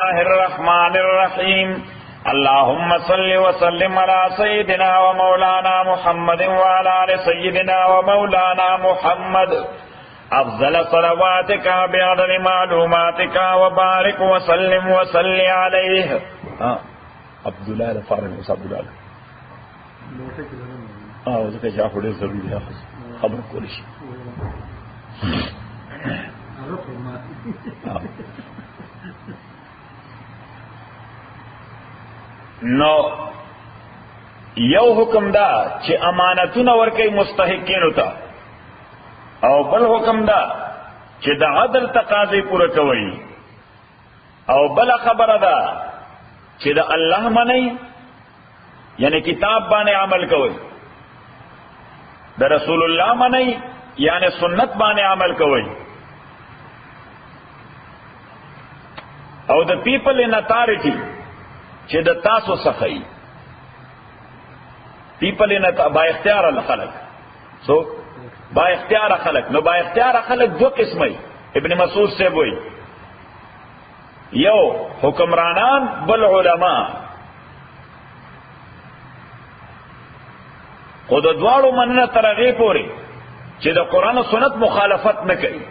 الله الرحمن الرحيم اللهم صل وسلم على سيدنا ومولانا محمد وعلى آل سيدنا ومولانا محمد افضل صلواتك بعدد معلوماتك وبارك وسلم وصل عليه. عبد الله الفارغ عبد الله ځکه چې هغه ډېر ضروري دی خبر کولی شي. نو یو حکم دا چې امانتونه ورکوي مستحقینو ته، او بل حکم دا چې د عدل تقاضې پوره کوي، او بل خبره ده چې د الله منئ یعنی کتاب باندې عمل کوي، د رسول الله منئ یعنی سنت باندې عمل کوي، او د پیپل ان اتھارٹی چې د تاسو څخه پیپل ان با اختیار خلق سو با اختیار خلق. نو با اختیار خلق دو قسمه ابن مسعود سے وہی یو حکمرانان بل علماء. خود دواړو مننه تر هغې پورې چې د قرآن او سنت مخالفت نه کوي.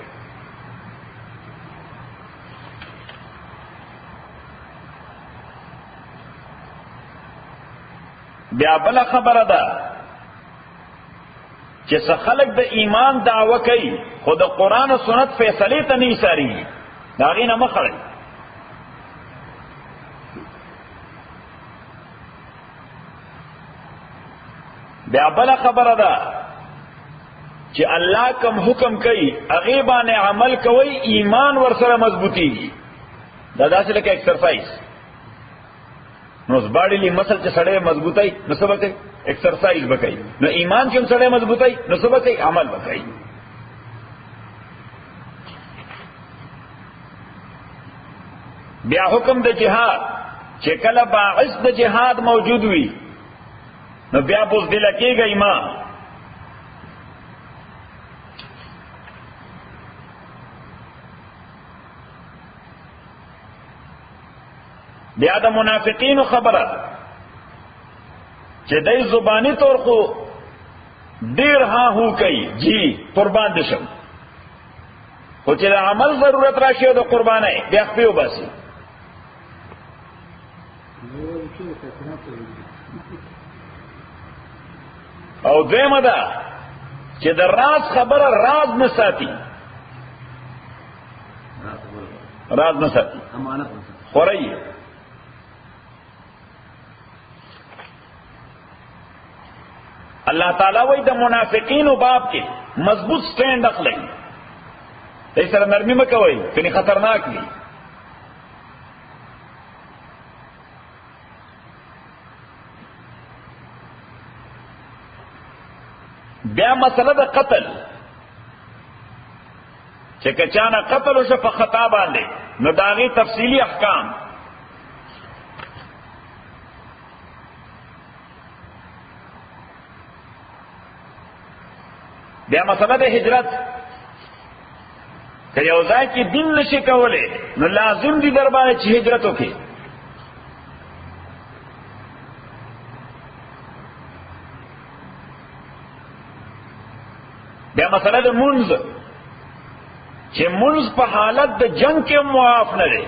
بیا بل خبره ده چې څه خلک د ایمان دعوه کوي خو د قرآن او سنت فیصلې ته نه ایسارېږي، د هغې نه مه خړئ. بیا بل خبره ده چې الله کوم حکم کوي هغې باندې عمل کوي، ایمان ورسره مضبوطیږي. دا داسې لکه ایکسرسایز. نو باډیلی مسل چې سړی مضبوطی نو څه به کوي؟ ایکسرسایز به کوي. نو ایمان چې هم سړی مضبوطی نو څه به کوي؟ عمل به کوي. بیا حکم د جهاد چې کله باعث د جهاد موجود وي نو بیا بزدله کېږئ ما. بیا د منافقینو خبره چې دای زبانی طور خو ډیر ها هو کوي جی قربان دي شم، خو چې د عمل ضرورت راشي د قربانۍ بیا خپې وباسي. او دویمه ده چې د راز خبره راز نه ساتي، راز نه ساتي، امانت خوري. اللہ تعالیٰ وی دا منافقین و باب کے مضبوط سٹینڈ اخلئی، دای سره نرمی مکوئی کنی خطرناک دی. بیا مسئلہ دا قتل چې کچانا قتل وشو په خطا باندې نو داغي تفصیلی احکام. بیا مسئلہ د هجرت که یو ځای کې دین نشي کولی نو لازم دي در باندې چې هجرت وکړي. بیا مسئلہ د منځ چې منځ په حالت د جنگ کې معاف نه دی.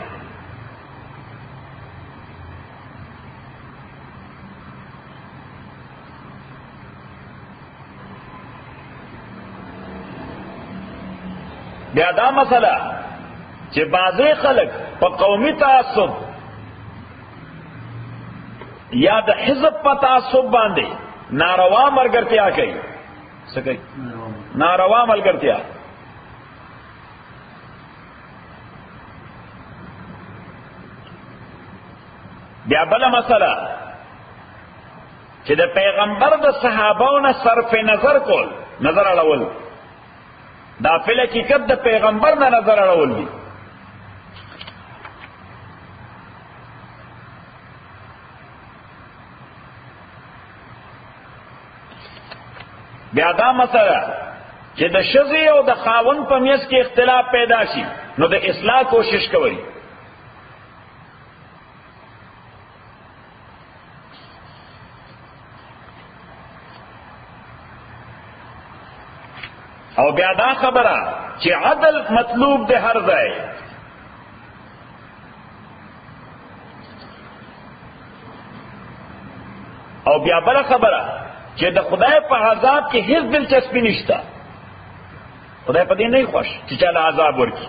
بیا دا مسئلہ چې بعضی خلک په قومي تعصب یا د حزب په تعصب باندې ناروا ملګرتیا کوي. څه کوي؟ ناروا ملګرتیا. بیا بله مسئله چې د پیغمبر د صحابو نه صرف نظر کول، نظر اړول، دا فل حقیقت د پیغمبر نه نظر اړول دي. بیا دا مسله چې د ښځې او د خاوند په میس کې اختلاف پیدا شي نو د اصلاح کوشش کوي. او بیا دا خبره چې عدل مطلوب دی هر ځای. او بیا بل خبره چې د خدای په عذاب کې هیڅ دلچسپي نشته. خدای په دې نه خوښ چې چاله عذاب ورکړي.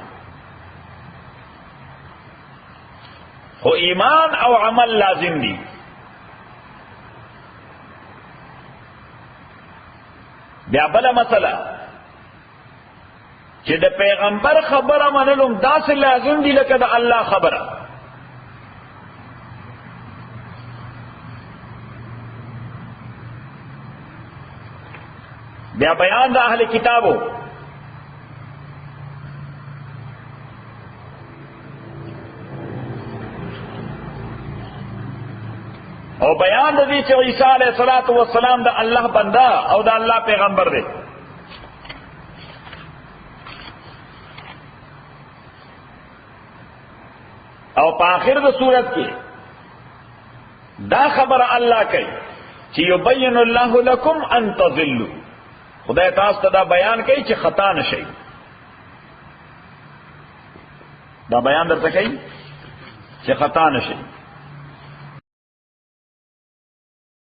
خو ایمان او عمل لازم دي. بیا بل مسله چې د پیغمبر خبره منلو داسې لازم دي لکه د الله خبره. بیا بیان د اهل کتابو او بیان د دې چې عیسی علیه السلام د الله بنده او د الله پیغمبر دی. او په آخر د صورت کې دا خبره الله کوي چې یبین الله لكم ان تضلوا. خدای تاسو ته دا بیان کوي چې خطا نشئ. دا بیان درته کوي چې خطا نشئ.